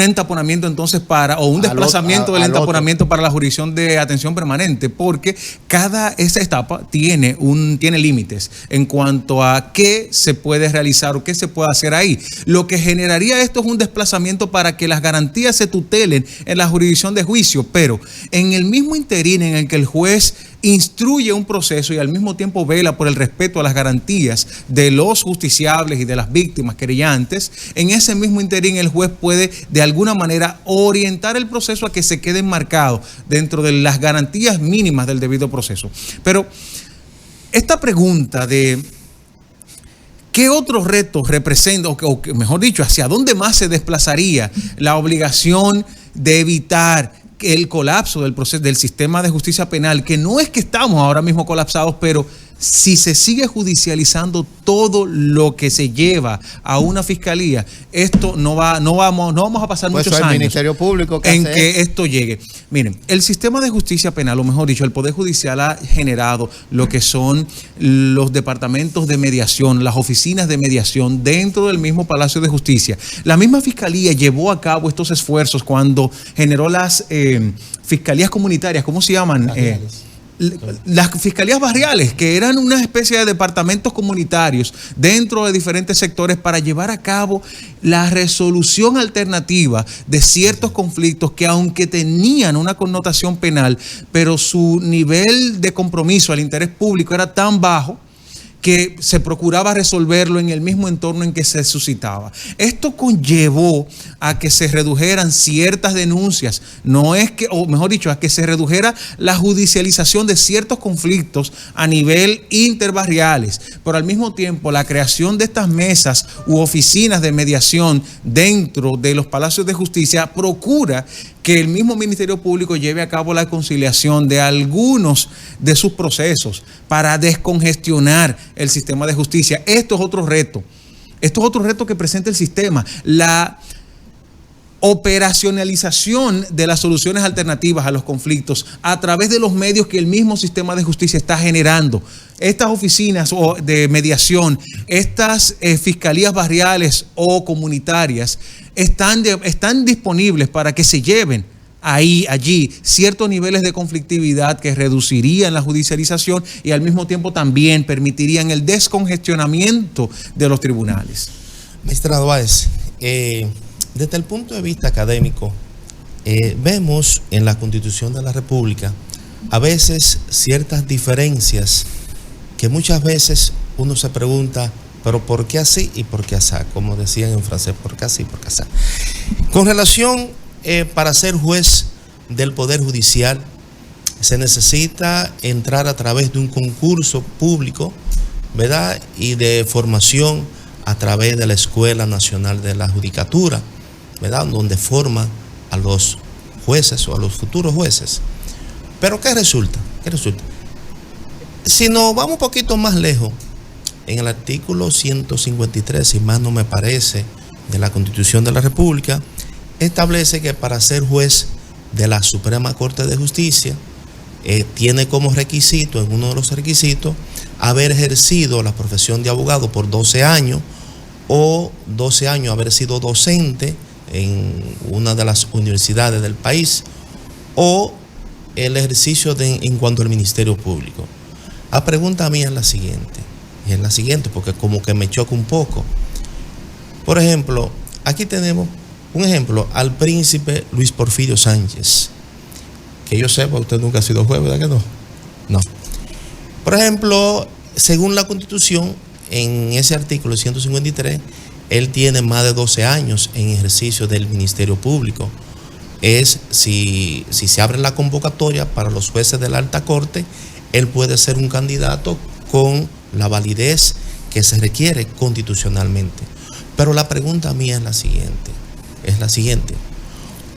Speaker 2: entaponamiento entonces o un desplazamiento del entaponamiento para la jurisdicción de atención permanente, porque esa etapa tiene límites en cuanto a qué se puede realizar o qué se puede hacer ahí. Lo que generaría esto es un desplazamiento para que las garantías se tutelen en la jurisdicción de juicio, pero en el mismo interín en el que el juez instruye un proceso y al mismo tiempo vela por el respeto a las garantías de los justiciables y de las víctimas querellantes, en ese mismo interín el juez puede de alguna manera orientar el proceso a que se quede enmarcado dentro de las garantías mínimas del debido proceso. Pero esta pregunta de ¿qué otros retos representa, o mejor dicho, hacia dónde más se desplazaría la obligación de evitar el colapso del proceso del sistema de justicia penal, que no es que estamos ahora mismo colapsados, pero si se sigue judicializando todo lo que se lleva a una fiscalía, esto no vamos a pasar muchos años
Speaker 1: Ministerio Público
Speaker 2: en que esto llegue. Miren, el sistema de justicia penal, o mejor dicho, el Poder Judicial ha generado lo que son los departamentos de mediación, las oficinas de mediación dentro del mismo Palacio de Justicia. La misma Fiscalía llevó a cabo estos esfuerzos cuando generó las fiscalías comunitarias, ¿cómo se llaman? Las fiscalías barriales, que eran una especie de departamentos comunitarios dentro de diferentes sectores para llevar a cabo la resolución alternativa de ciertos conflictos que, aunque tenían una connotación penal, pero su nivel de compromiso al interés público era tan bajo que se procuraba resolverlo en el mismo entorno en que se suscitaba. Esto conllevó a que se redujeran ciertas denuncias, o mejor dicho, a que se redujera la judicialización de ciertos conflictos a nivel interbarriales, pero al mismo tiempo la creación de estas mesas u oficinas de mediación dentro de los palacios de justicia procura que el mismo Ministerio Público lleve a cabo la conciliación de algunos de sus procesos para descongestionar el sistema de justicia. Esto es otro reto. Esto es otro reto que presenta el sistema. La operacionalización de las soluciones alternativas a los conflictos a través de los medios que el mismo sistema de justicia está generando. Estas oficinas de mediación, estas fiscalías barriales o comunitarias están disponibles para que se lleven allí ciertos niveles de conflictividad que reducirían la judicialización y al mismo tiempo también permitirían el descongestionamiento de los tribunales.
Speaker 3: Magistrado Báez, desde el punto de vista académico, vemos en la Constitución de la República a veces ciertas diferencias que muchas veces uno se pregunta, pero ¿por qué así y por qué así? Como decían en francés, ¿por qué así y por qué así? Con relación para ser juez del Poder Judicial, se necesita entrar a través de un concurso público, ¿verdad? Y de formación a través de la Escuela Nacional de la Judicatura, ¿verdad? Donde forman a los jueces o a los futuros jueces. Pero ¿qué resulta? Si nos vamos un poquito más lejos, en el artículo 153, si más no me parece, de la Constitución de la República, establece que para ser juez de la Suprema Corte de Justicia, tiene como requisito, en uno de los requisitos, haber ejercido la profesión de abogado por 12 años o 12 años haber sido docente en una de las universidades del país o el ejercicio en cuanto al Ministerio Público. La pregunta mía es la siguiente, porque como que me choca un poco. Por ejemplo, aquí tenemos un ejemplo al príncipe Luis Porfirio Sánchez. Que yo sepa, usted nunca ha sido juez, ¿verdad que no? No. Por ejemplo, según la Constitución, en ese artículo 153, él tiene más de 12 años en ejercicio del Ministerio Público. Si se abre la convocatoria para los jueces de la Alta Corte, él puede ser un candidato con la validez que se requiere constitucionalmente. Pero la pregunta mía es la siguiente.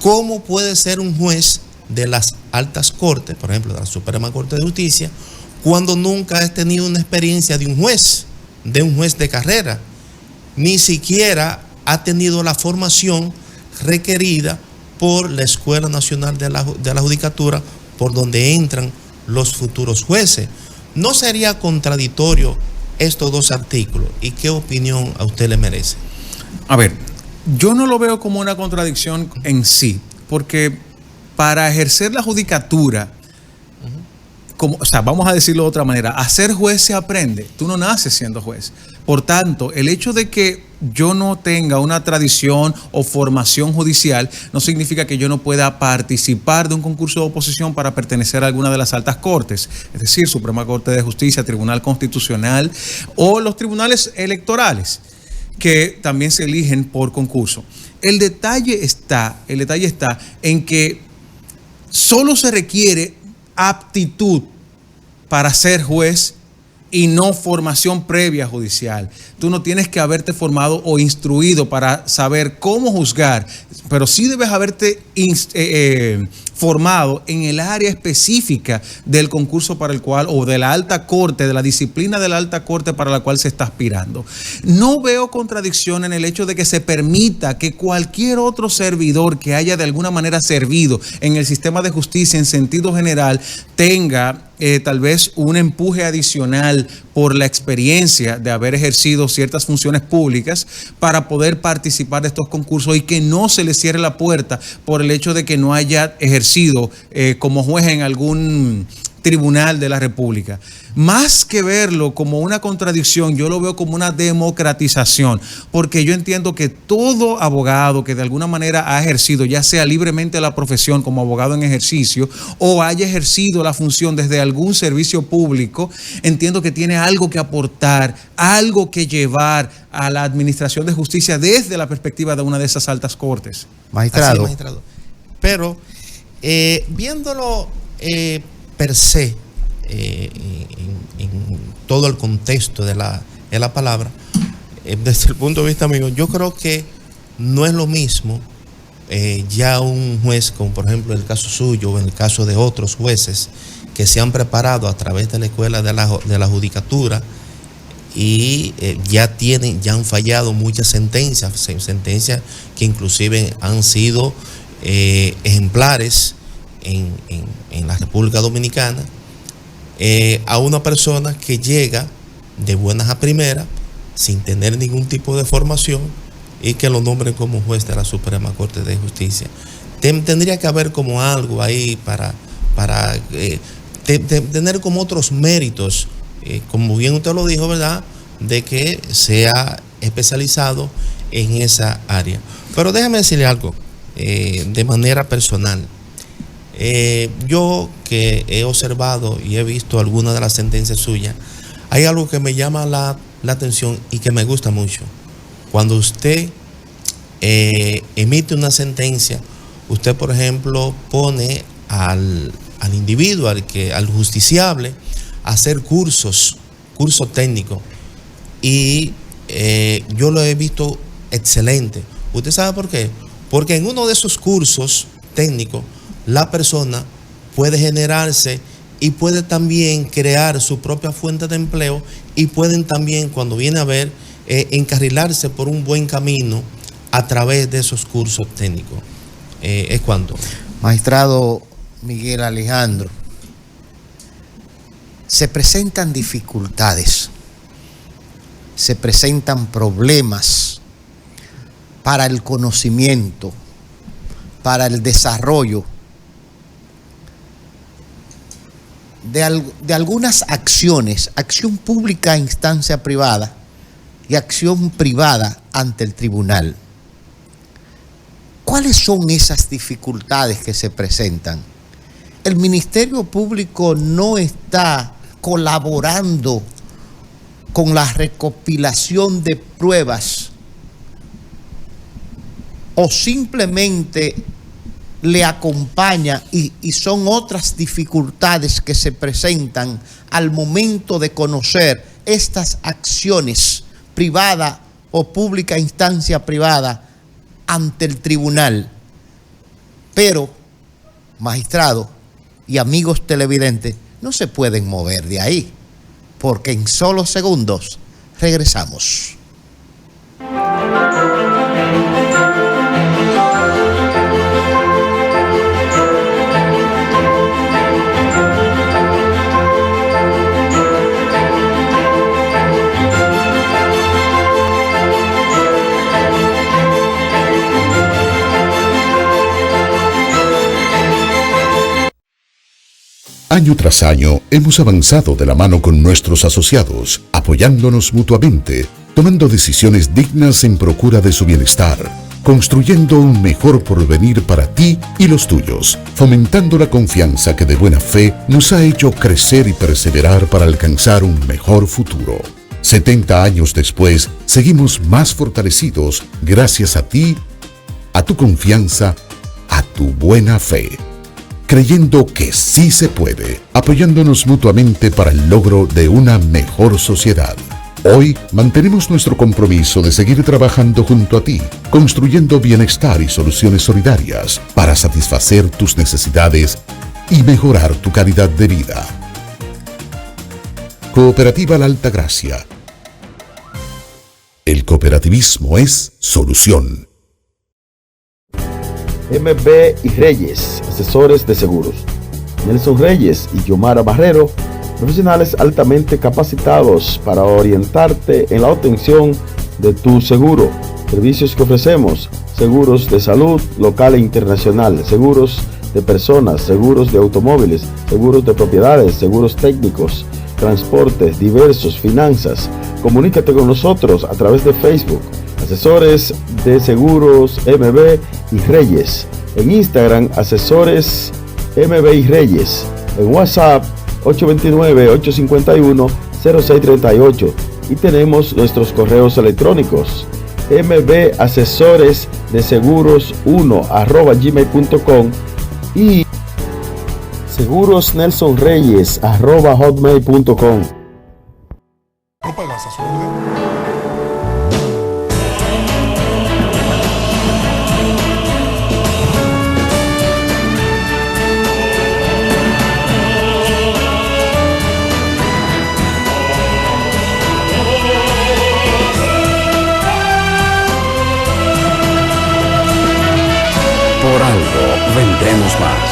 Speaker 3: ¿Cómo puede ser un juez de las altas cortes, por ejemplo, de la Suprema Corte de Justicia, cuando nunca has tenido una experiencia de un juez de carrera? Ni siquiera ha tenido la formación requerida por la Escuela Nacional de la Judicatura, por donde entran los futuros jueces. ¿No sería contradictorio estos dos artículos? ¿Y qué opinión a usted le merece?
Speaker 2: A ver, yo no lo veo como una contradicción en sí, porque para ejercer la judicatura, vamos a decirlo de otra manera, a ser juez se aprende, tú no naces siendo juez. Por tanto, el hecho de que yo no tenga una tradición o formación judicial no significa que yo no pueda participar de un concurso de oposición para pertenecer a alguna de las altas cortes, es decir, Suprema Corte de Justicia, Tribunal Constitucional o los tribunales electorales, que también se eligen por concurso. El detalle está en que solo se requiere aptitud para ser juez y no formación previa judicial. Tú no tienes que haberte formado o instruido para saber cómo juzgar, pero sí debes haberte formado en el área específica del concurso para el cual, o de la alta corte, de la disciplina de la alta corte para la cual se está aspirando. No veo contradicción en el hecho de que se permita que cualquier otro servidor que haya de alguna manera servido en el sistema de justicia en sentido general tenga tal vez un empuje adicional por la experiencia de haber ejercido ciertas funciones públicas para poder participar de estos concursos y que no se le cierre la puerta por el hecho de que no haya ejercido como juez en algún tribunal de la República. Más que verlo como una contradicción, yo lo veo como una democratización, porque yo entiendo que todo abogado que de alguna manera ha ejercido, ya sea libremente la profesión como abogado en ejercicio o haya ejercido la función desde algún servicio público, entiendo que tiene algo que aportar, algo que llevar a la administración de justicia desde la perspectiva de una de esas altas cortes.
Speaker 1: Magistrado.
Speaker 3: Así, magistrado. Pero viéndolo per se, en todo el contexto de la palabra, desde el punto de vista mío, yo creo que no es lo mismo ya un juez, como por ejemplo el caso suyo o en el caso de otros jueces que se han preparado a través de la escuela de la judicatura y ya han fallado muchas sentencias que inclusive han sido ejemplares en la República Dominicana, a una persona que llega de buenas a primeras sin tener ningún tipo de formación y que lo nombren como juez de la Suprema Corte de Justicia. Tendría que haber como algo ahí para tener como otros méritos, como bien usted lo dijo, ¿verdad?, de que sea especializado en esa área. Pero déjame decirle algo de manera personal. Yo que he observado y he visto algunas de las sentencias suyas, hay algo que me llama la atención y que me gusta mucho. Cuando usted emite una sentencia, usted por ejemplo pone al individuo, al justiciable, a hacer cursos técnicos, y yo lo he visto excelente. ¿Usted sabe por qué? Porque en uno de esos cursos técnicos la persona puede generarse y puede también crear su propia fuente de empleo, y pueden también, cuando viene a ver, encarrilarse por un buen camino a través de esos cursos técnicos. ¿Es cuánto?
Speaker 1: Magistrado Miguel Alejandro, se presentan dificultades, se presentan problemas para el conocimiento, para el desarrollo de algunas acciones, acción pública a instancia privada y acción privada ante el tribunal. ¿Cuáles son esas dificultades que se presentan? El Ministerio Público no está colaborando con la recopilación de pruebas, o simplemente le acompaña y son otras dificultades que se presentan al momento de conocer estas acciones privada o pública instancia privada ante el tribunal. Pero, magistrado y amigos televidentes, no se pueden mover de ahí, porque en solo segundos regresamos.
Speaker 4: Año tras año hemos avanzado de la mano con nuestros asociados, apoyándonos mutuamente, tomando decisiones dignas en procura de su bienestar, construyendo un mejor porvenir para ti y los tuyos, fomentando la confianza que de buena fe nos ha hecho crecer y perseverar para alcanzar un mejor futuro. 70 años después, seguimos más fortalecidos gracias a ti, a tu confianza, a tu buena fe. Creyendo que sí se puede, apoyándonos mutuamente para el logro de una mejor sociedad. Hoy mantenemos nuestro compromiso de seguir trabajando junto a ti, construyendo bienestar y soluciones solidarias para satisfacer tus necesidades y mejorar tu calidad de vida. Cooperativa La Altagracia. El cooperativismo es solución.
Speaker 5: MB y Reyes, asesores de seguros. Nelson Reyes y Yomara Barrero, profesionales altamente capacitados para orientarte en la obtención de tu seguro. Servicios que ofrecemos: seguros de salud local e internacional, seguros de personas, seguros de automóviles, seguros de propiedades, seguros técnicos, transportes diversos, finanzas. Comunícate con nosotros a través de Facebook. Asesores de Seguros MB y Reyes. En Instagram, Asesores MB y Reyes. En WhatsApp, 829-851-0638. Y tenemos nuestros correos electrónicos: mbasesoresdeseguros1@gmail.com y segurosnelsonreyes@hotmail.com.
Speaker 6: No pagas a su orden.
Speaker 7: Por algo vendemos más.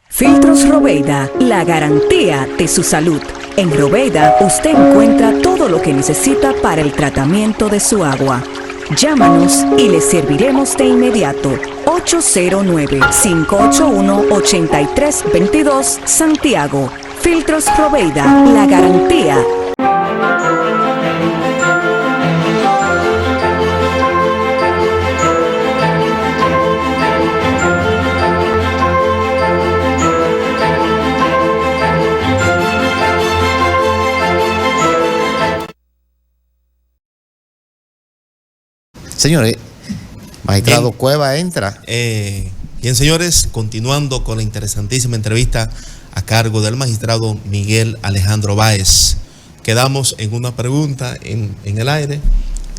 Speaker 8: Filtros Robeida, la garantía de su salud. En Robeida usted encuentra todo lo que necesita para el tratamiento de su agua. Llámanos y le serviremos de inmediato. 809-581-8322 Santiago. Filtros Robeida, la garantía.
Speaker 1: Señores, magistrado Cueva entra.
Speaker 3: Bien, señores, continuando con la interesantísima entrevista a cargo del magistrado Miguel Alejandro Báez. Quedamos en una pregunta en el aire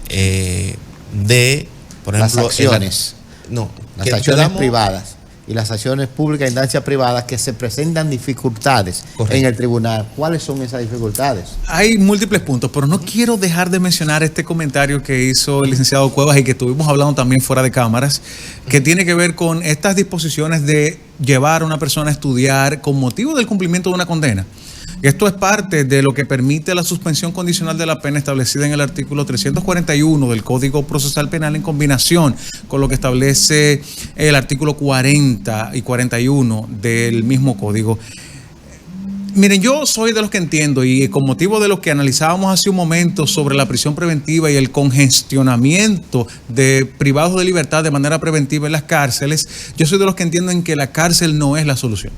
Speaker 3: de, por ejemplo,
Speaker 1: las acciones. Las acciones privadas y las acciones públicas, instancias privadas, que se presentan dificultades. Correcto. En el tribunal. ¿Cuáles son esas dificultades?
Speaker 2: Hay múltiples puntos, pero no quiero dejar de mencionar este comentario que hizo el licenciado Cuevas y que estuvimos hablando también fuera de cámaras, que tiene que ver con estas disposiciones de llevar a una persona a estudiar con motivo del cumplimiento de una condena. Esto es parte de lo que permite la suspensión condicional de la pena establecida en el artículo 341 del Código Procesal Penal, en combinación con lo que establece el artículo 40 y 41 del mismo código. Miren, yo soy de los que entiendo, y con motivo de lo que analizábamos hace un momento sobre la prisión preventiva y el congestionamiento de privados de libertad de manera preventiva en las cárceles, yo soy de los que entienden que la cárcel no es la solución.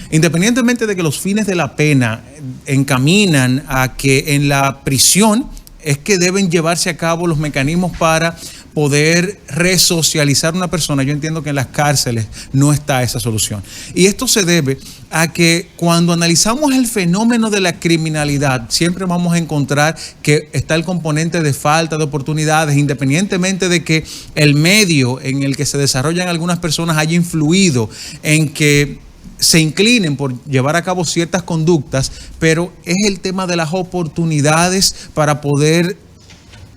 Speaker 2: Independientemente de que los fines de la pena encaminan a que en la prisión es que deben llevarse a cabo los mecanismos para poder resocializar a una persona, yo entiendo que en las cárceles no está esa solución. Y esto se debe a que cuando analizamos el fenómeno de la criminalidad, siempre vamos a encontrar que está el componente de falta de oportunidades, independientemente de que el medio en el que se desarrollan algunas personas haya influido en que se inclinen por llevar a cabo ciertas conductas, pero es el tema de las oportunidades para poder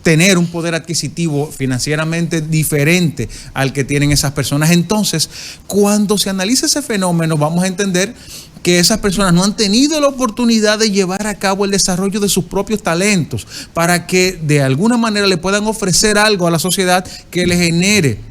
Speaker 2: tener un poder adquisitivo financieramente diferente al que tienen esas personas. Entonces, cuando se analiza ese fenómeno, vamos a entender que esas personas no han tenido la oportunidad de llevar a cabo el desarrollo de sus propios talentos para que de alguna manera le puedan ofrecer algo a la sociedad que le genere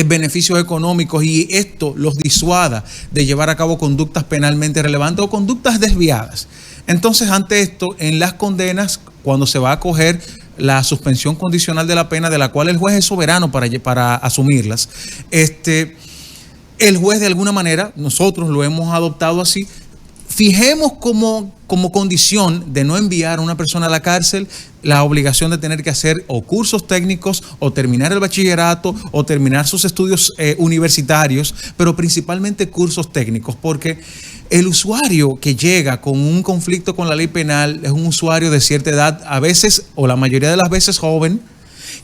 Speaker 2: beneficios económicos, y esto los disuada de llevar a cabo conductas penalmente relevantes o conductas desviadas. Entonces, ante esto, en las condenas, cuando se va a acoger la suspensión condicional de la pena, de la cual el juez es soberano para asumirlas, el juez, de alguna manera, nosotros lo hemos adoptado así, fijemos como condición de no enviar a una persona a la cárcel la obligación de tener que hacer o cursos técnicos, o terminar el bachillerato, o terminar sus estudios universitarios, pero principalmente cursos técnicos, porque el usuario que llega con un conflicto con la ley penal es un usuario de cierta edad, a veces, o la mayoría de las veces joven,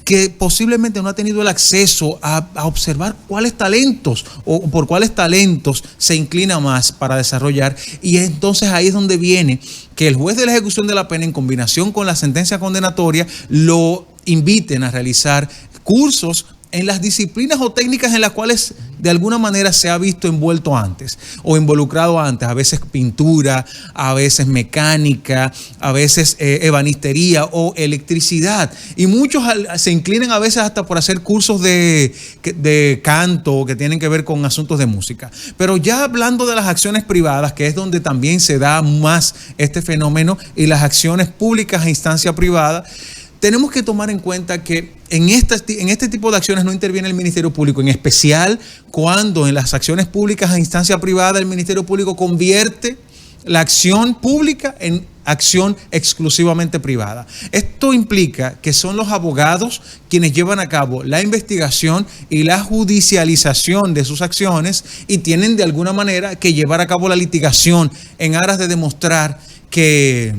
Speaker 2: que posiblemente no ha tenido el acceso a observar cuáles talentos o por cuáles talentos se inclina más para desarrollar, y entonces ahí es donde viene que el juez de la ejecución de la pena, en combinación con la sentencia condenatoria, lo inviten a realizar cursos en las disciplinas o técnicas en las cuales de alguna manera se ha visto envuelto antes o involucrado antes, a veces pintura, a veces mecánica, a veces ebanistería o electricidad, y muchos se inclinan a veces hasta por hacer cursos de canto que tienen que ver con asuntos de música. Pero ya hablando de las acciones privadas, que es donde también se da más este fenómeno, y las acciones públicas a instancia privada, tenemos que tomar en cuenta que en este tipo de acciones no interviene el Ministerio Público, en especial cuando en las acciones públicas a instancia privada el Ministerio Público convierte la acción pública en acción exclusivamente privada. Esto implica que son los abogados quienes llevan a cabo la investigación y la judicialización de sus acciones, y tienen de alguna manera que llevar a cabo la litigación en aras de demostrar que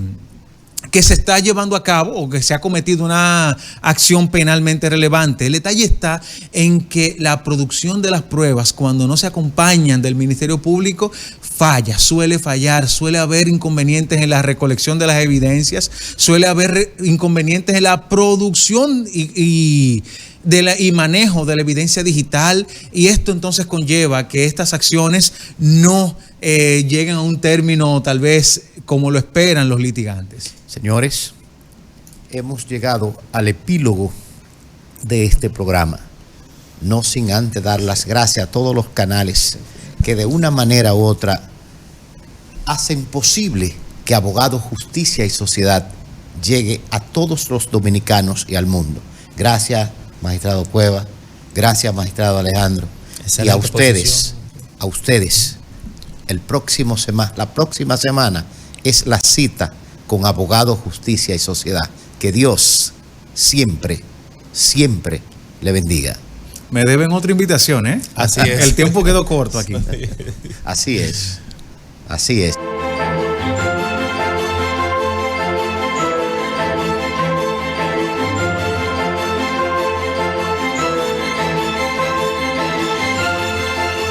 Speaker 2: se está llevando a cabo o que se ha cometido una acción penalmente relevante. El detalle está en que la producción de las pruebas, cuando no se acompañan del Ministerio Público, suele fallar, suele haber inconvenientes en la recolección de las evidencias, suele haber inconvenientes en la producción y manejo de la evidencia digital, y esto entonces conlleva que estas acciones no lleguen a un término tal vez como lo esperan los litigantes.
Speaker 1: Señores, hemos llegado al epílogo de este programa, no sin antes dar las gracias a todos los canales que de una manera u otra hacen posible que Abogados, Justicia y Sociedad llegue a todos los dominicanos y al mundo. Gracias, magistrado Cueva, gracias, magistrado Alejandro. Excelente. Y a ustedes, la próxima semana es la cita con Abogados, Justicia y Sociedad. Que Dios siempre, siempre le bendiga.
Speaker 2: Me deben otra invitación, ¿eh?
Speaker 3: Así es.
Speaker 2: El tiempo quedó corto aquí.
Speaker 1: Así es. Así es.